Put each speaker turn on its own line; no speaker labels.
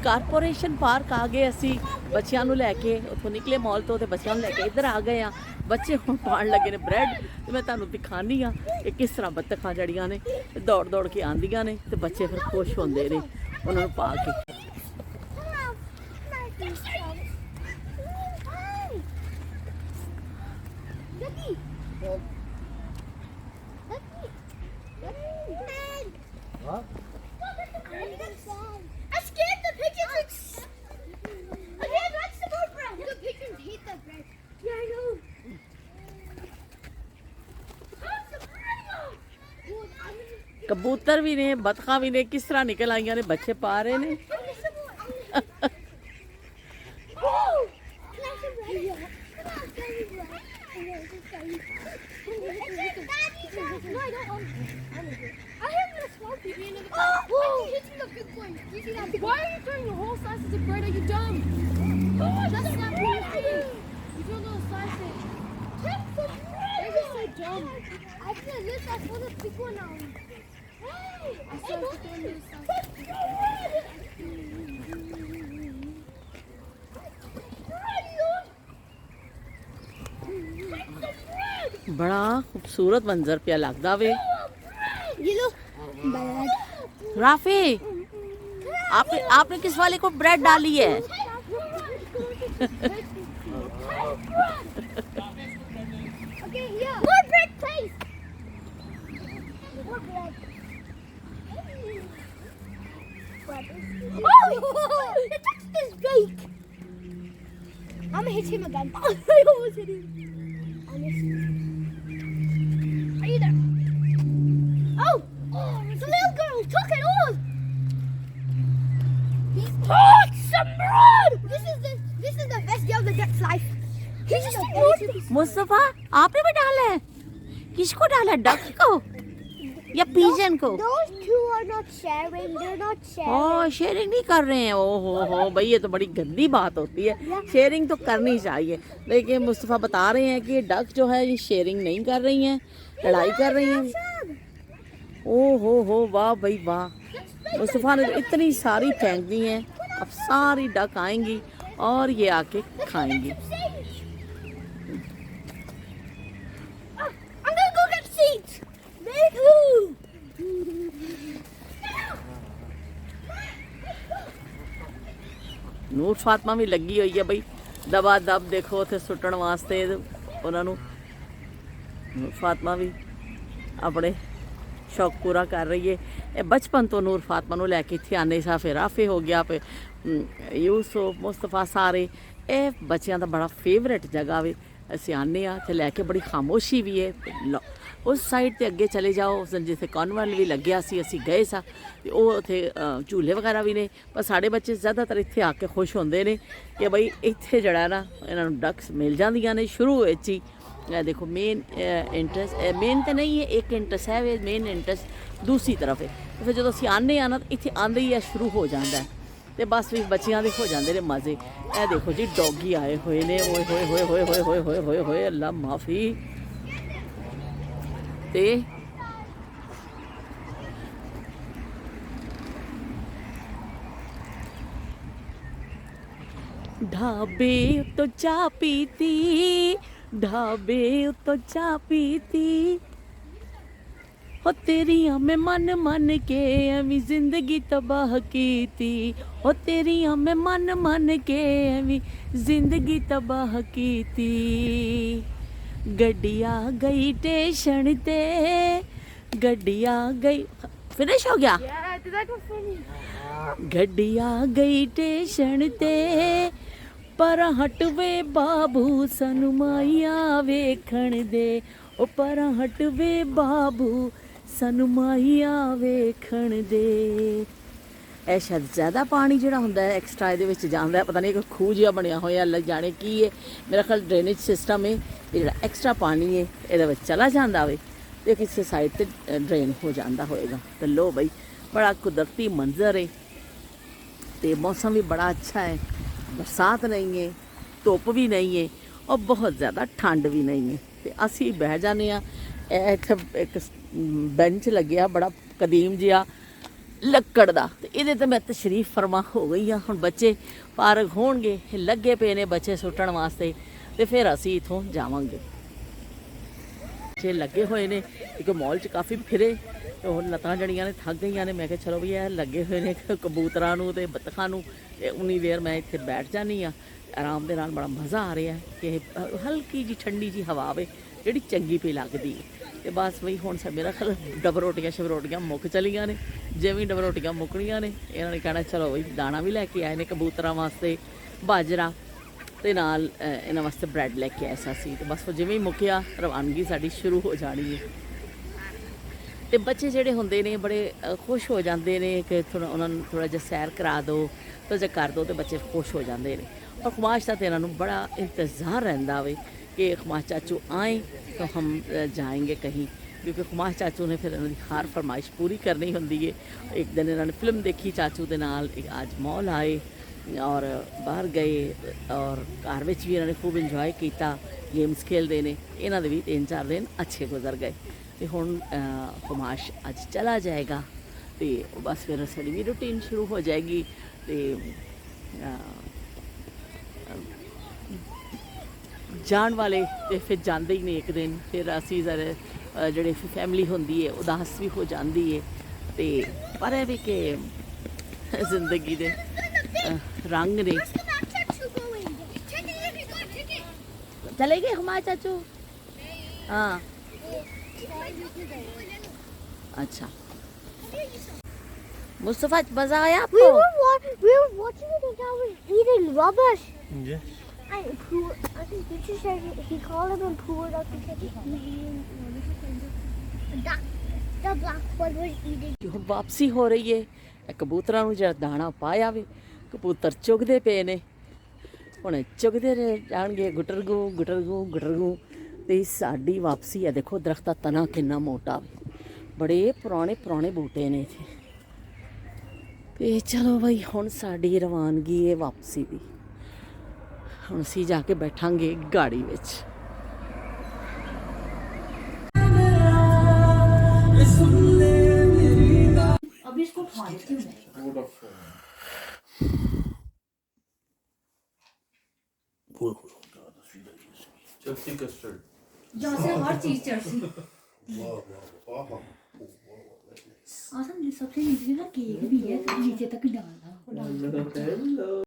Corporation park आ गए ਅਸੀਂ ਬੱਚਿਆਂ ਨੂੰ ਲੈ ਕੇ ਉੱਥੋਂ ਨਿਕਲੇ ਮਾਲ ਤੋਂ ਤੇ ਬੱਚਿਆਂ ਨੂੰ ਲੈ ਕੇ ਇੱਧਰ ਆ ਗਏ ਆ ਬੱਚੇ ਹੁਣ ਪਾਣ ਲੱਗੇ ਨੇ ਬ੍ਰੈਡ ਤੇ ਮੈਂ ਤੁਹਾਨੂੰ ਦਿਖਾਣੀ ਆ ਕਿ ਕਿਸ ਤਰ੍ਹਾਂ ਬੱਤਖਾਂ ਜੜੀਆਂ ਨੇ ਦੌੜ ਦੌੜ ਕੇ ਆਂਦੀਆਂ ਨੇ ਤੇ ਬੱਚੇ ਫਿਰ ਖੁਸ਼ ਹੁੰਦੇ ਨੇ ਉਹਨਾਂ ਨੂੰ ਪਾ ਕੇ कबूतर भी ने बतखा भी ने किस तरह निकल आई ने बच्चे पा रहे ने
Why are you throwing your whole slices of bread? Are you dumb? Just snap your feet. You do a little slicing. They're just so dumb. I feel this. I saw the big one now. I saw the little
बड़ा खूबसूरत मंजर पिया लगदा वे
ये लो bread
Rafi आपने किस वाले को ब्रेड डाली है
Okay, yeah. More bread, please. More bread. Oh! The text is fake. I'm gonna hit him again. I almost hit him. I missed. Are you there? Oh! The little girl took it all. Oh, some bread! This is the best day of the duck's life. He just
Mustafa आपने भी डाला है किसको डाला duck को या pigeon को
Those two are not sharing. They're not sharing.
ओ शेयरिंग नहीं कर रहे हैं ओ हो भाई ये तो बड़ी गंदी बात होती है शेयरिंग तो करनी चाहिए लेकिन मुस्तफा बता रहे हैं कि डक जो है ये शेयरिंग नहीं कर रही हैं लड़ाई कर रही हैं ओ हो वाह भाई वाह मुस्तफा ने इतनी सारी फेंक दी हैं अब सारी डक आएंगी और ये आके खाएंगी
I'm gonna go get seeds. Me too.
ਨੂਰ ਫਾਤਮਾ ਵੀ ਲੱਗੀ ਹੋਈ ਹੈ ਬਈ ਦਬਾ ਦਬ ਦੇਖੋ ਉੱਥੇ ਸੁੱਟਣ ਵਾਸਤੇ ਉਹਨਾਂ ਨੂੰ ਨੂਰ ਫਾਤਮਾ ਵੀ ਆਪਣੇ ਸ਼ੌਕ ਪੂਰਾ ਕਰ ਰਹੀ ਹੈ ਇਹ ਬਚਪਨ ਤੋਂ ਨੂਰ ਫਾਤਮਾ ਨੂੰ ਲੈ ਕੇ ਇੱਥੇ ਆਨੇ ਸਾ ਫਿਰ ਰਾਫੇ ਹੋ ਗਿਆ ਫਿਰ ਯੂਸਫ ਮੁਸਤਫਾ ਸਾਰੇ ਇਹ ਬੱਚਿਆਂ ਦਾ ਬੜਾ ਫੇਵਰੇਟ ਜਗ੍ਹਾ ਵੇ ਅਸੀਂ ਆਨੇ ਆ ਤੇ ਲੈ ਕੇ ਬੜੀ ਖਾਮੋਸ਼ੀ ਵੀ ਹੈ ਉਸ ਸਾਈਡ ਤੇ ਅੱਗੇ ਚਲੇ ਜਾਓ ਉਸ ਜਿੱਥੇ ਕਨਵੈਂਟ ਵੀ ਲੱਗਿਆ ਸੀ ਅਸੀਂ ਗਏ ਸਾ ਤੇ ਉਹ ਉੱਥੇ ਝੂਲੇ ਵਗੈਰਾ ਵੀ ਨੇ ਪਰ ਸਾਡੇ ਬੱਚੇ ਜ਼ਿਆਦਾਤਰ ਇੱਥੇ ਆ ਕੇ ਖੁਸ਼ ਹੁੰਦੇ ਨੇ ਕਿ ਬਈ ਇੱਥੇ ਜਿਹੜਾ ਨਾ ਇਹਨਾਂ ਨੂੰ ਡਕਸ ਮਿਲ ਜਾਂਦੀਆਂ ਨੇ ਸ਼ੁਰੂ ਵਿੱਚ ਹੀ ਇਹ ਦੇਖੋ ਮੇਨ ਇੰਟਰਸਟ ਮੇਨ ਤਾਂ ਨਹੀਂ ਹੈ ਇੱਕ ਇੰਟਰਸਟ ਹੈ ਮੇਨ ਇੰਟਰਸਟ ਦੂਸਰੀ ਤਰਫ ਹੈ ਤੇ ਫਿਰ ਜਦੋਂ ਅਸੀਂ ਆਨੇ ਆ ਨਾ ਇੱਥੇ ਆਂਦੇ ਹੀ ਸ਼ੁਰੂ ਹੋ ਜਾਂਦਾ ਤੇ ਬਸ ਵੀ ਬੱਚਿਆਂ ਦੇ ਹੋ ਜਾਂਦੇ ਨੇ ਮਜ਼ੇ ਇਹ ਦੇਖੋ ਜੀ ਡੌਗੀ ਆਏ ਹੋਏ ਨੇ ਓਏ ਹੋਏ ਹੋਏ ਹੋਏ ਹੋਏ ਹੋਏ ਹੋਏ ਹੋਏ ਹੋਏ ਅੱਲਾ ਮਾਫੀ ਤੇ ढाबे तो चा पीती ढाबे तो चा पीती हो तेरिया में मन मन के एवी जिंदगी तबाह की थी हो तेरिया में मन के एवी जिंदगी तबाह की थी गड्डिया गई स्टेशन ते गड्डिया गई फिनिश हो गया
Yeah, did that go funny?
गड्डिया गई स्टेशन ते पर हटवे बाबू सनु माइया वेखण दे ओ पर हटवे बाबू सनु माइया वेखण दे ਇਹ ਸ਼ਾਇਦ ਜ਼ਿਆਦਾ ਪਾਣੀ ਜਿਹੜਾ ਹੁੰਦਾ ਹੈ ਐਕਸਟਰਾ ਇਹਦੇ ਵਿੱਚ ਜਾਂਦਾ ਹੈ ਪਤਾ ਨਹੀਂ ਇੱਕ ਖੂਹ ਜਿਹਾ ਬਣਿਆ ਹੋਇਆ ਲੱਗ ਜਾਣੇ ਕੀ ਹੈ ਮੇਰਾ ਖਿਆਲ ਡਰੇਨੇਜ ਸਿਸਟਮ ਹੈ ਇਹ ਜਿਹੜਾ ਐਕਸਟਰਾ ਪਾਣੀ ਹੈ ਇਹਦੇ ਵਿੱਚ ਚਲਾ ਜਾਂਦਾ ਵੇ ਤੇ ਕਿਸੇ ਸਾਈਡ ਤੇ ਡਰੇਨ ਹੋ ਜਾਂਦਾ ਹੋਏਗਾ ਤੇ ਲੋ ਬਈ ਬੜਾ ਕੁਦਰਤੀ ਮੰਜ਼ਰ ਹੈ ਤੇ ਮੌਸਮ ਵੀ ਬੜਾ ਅੱਛਾ ਹੈ ਬਰਸਾਤ ਨਹੀਂ ਹੈ ਧੁੱਪ ਵੀ ਨਹੀਂ ਹੈ ਔਰ ਬਹੁਤ ਜ਼ਿਆਦਾ ਠੰਡ ਵੀ ਨਹੀਂ ਹੈ ਤੇ ਅਸੀਂ ਬਹਿ ਜਾਂਦੇ ਆ ਇੱਥੇ ਇੱਕ ਬੈਂਚ ਲੱਗਿਆ ਬੜਾ ਕਦੀਮ ਜਿਹਾ ਲੱਕੜ ਦਾ। ਤੇ ਇਹਦੇ ਤੇ ਮੈਂ ਤਸ਼ਰੀਫ ਫਰਮਾ ਹੋ ਗਈ ਆ। ਹੁਣ ਬੱਚੇ ਪਾਰਕ ਹੋਣਗੇ, ਲੱਗੇ ਪਏ ਨੇ ਬੱਚੇ ਸੁੱਟਣ ਵਾਸਤੇ, ਤੇ ਫਿਰ ਅਸੀਂ ਇਥੋਂ ਜਾਵਾਂਗੇ। ਬੱਚੇ ਲੱਗੇ ਹੋਏ ਨੇ ਇੱਕ ਮਾਲ 'ਚ ਕਾਫੀ ਫਿਰੇ, ਤੇ ਉਹ ਲੱਤਾਂ ਜੜੀਆਂ ਨੇ ਥੱਕ ਗਈਆਂ ਨੇ। ਮੈਂ ਕਿਹਾ ਚਲੋ ਵੀ ਇਹ ਲੱਗੇ ਹੋਏ ਨੇ ਕਬੂਤਰਾਂ ਨੂੰ ਤੇ ਬੱਤਖਾਂ ਨੂੰ, ਤੇ ਉਨੀ ਦੇਰ ਮੈਂ ਇੱਥੇ ਬੈਠ ਜਾਂਦੀ ਆ ਆਰਾਮ ਦੇ ਨਾਲ। ਬੜਾ ਮਜ਼ਾ ਆ ਰਿਹਾ ਕਿ ਹਲਕੀ ਜੀ ਠੰਡੀ ਜੀ ਹਵਾ ਵੇ ਜਿਹੜੀ ਚੰਗੀ ਪਈ ਲੱਗਦੀ ਹੈ। ਤੇ ਬਸ ਬਈ ਹੁਣ ਮੇਰਾ ਖਿਆਲ ਡਬ ਰੋਟੀਆਂ ਸ਼ਬ ਮੁੱਕ ਚਲੀਆਂ ਨੇ। ਜਿਵੇਂ ਡਬ ਰੋਟੀਆਂ ਮੁੱਕਣੀਆਂ ਨੇ, ਇਹਨਾਂ ਨੇ ਕਹਿਣਾ ਚਲੋ ਬਈ ਦਾਣਾ ਵੀ ਲੈ ਕੇ ਆਏ ਨੇ ਕਬੂਤਰਾਂ ਵਾਸਤੇ, ਬਾਜਰਾ, ਤੇ ਨਾਲ ਇਹਨਾਂ ਵਾਸਤੇ ਬ੍ਰੈਡ ਲੈ ਕੇ ਆਇਆ ਸੀ। ਤੇ ਬਸ ਉਹ ਜਿਵੇਂ ਹੀ ਮੁੱਕਿਆ ਰਵਾਨਗੀ ਸਾਡੀ ਸ਼ੁਰੂ ਹੋ ਜਾਣੀ ਹੈ। ਤੇ ਬੱਚੇ ਜਿਹੜੇ ਹੁੰਦੇ ਨੇ ਬੜੇ ਖੁਸ਼ ਹੋ ਜਾਂਦੇ ਨੇ ਕਿ ਥੋੜਾ ਉਹਨਾਂ ਨੂੰ ਥੋੜਾ ਜਿਹਾ ਸੈਰ ਕਰਾ ਦਿਓ, ਥੋੜਾ ਜਿਹਾ ਕਰ ਦਿਓ, ਤੇ ਬੱਚੇ ਖੁਸ਼ ਹੋ ਜਾਂਦੇ ਨੇ। ਔਰ ਖੁਮਾਸ਼ ਦਾ ਤੇ ਇਹਨਾਂ ਨੂੰ ਬੜਾ ਇੰਤਜ਼ਾਰ ਰਹਿੰਦਾ ਵੇ कि खुमाश चाचू आए तो हम जाएंगे कहीं, क्योंकि खुमाश चाचू ने फिर इन्होंने हर फरमाइश पूरी करनी होंगी है। एक दिन इन्होंने फिल्म देखी चाचू के नाल, आज मॉल आए और बाहर गए, और घर में भी इन्होंने खूब इंजॉय किया, गेम्स खेलते हैं। इन्हों के भी 3-4 दिन अच्छे गुजर गए। तो हुण खुमाश अज चला जाएगा, तो बस फिर साड़ी भी रूटीन शुरू हो जाएगी। तो जान वाले तो फिर जाते ही नहीं एक दिन, फिर असी जरा जड़े फैमिली होंदी है उदास भी हो जाती है। तो पर है भी कि जिंदगी दे रंग ने। चले गए हमारे चाचू? हाँ अच्छा। मुस्तफा मजा आया आपको?
We were watching it and I was eating rubbish.
Yes.
And Richard said he called him and poured out because the black one was eating.
ਹੁਣ ਵਾਪਸੀ ਹੋ ਰਹੀ ਏ। ਇਹ ਕਬੂਤਰਾਂ ਨੂੰ ਜਿਹੜਾ ਦਾਣਾ ਪਾਇਆ ਵੇ, ਕਬੂਤਰ ਚੁਗਦੇ ਪਏ ਨੇ। ਹੁਣ ਚੁਗਦੇ ਜਾਣਗੇ ਗੁਟਰਗੂ ਗੁਟਰਗੂ ਗੁਟਰਗੂ। ਤੇ ਸਾਡੀ ਵਾਪਸੀ ਹੈ। ਦੇਖੋ ਦਰਖਤ ਦਾ ਤਣਾ ਕਿੰਨਾ ਮੋਟਾ ਵੇ, ਬੜੇ ਪੁਰਾਣੇ ਪੁਰਾਣੇ ਬੂਟੇ ਨੇ ਇੱਥੇ। ਤੇ ਚਲੋ ਬਈ ਹੁਣ ਸਾਡੀ ਰਵਾਨਗੀ ਹੈ ਵਾਪਸੀ ਦੀ। ਹੁਣ ਅਸੀਂ ਜਾ ਕੇ ਬੈਠਾਂਗੇ ਗਾੜੀ ਵਿੱਚ।
अभी इसको फाड़ती हूँ मैं।
Chelsea custard.
यहाँ से हर चीज चढ़ती। आसान सबसे नीचे ना केक भी है, नीचे तक डालना।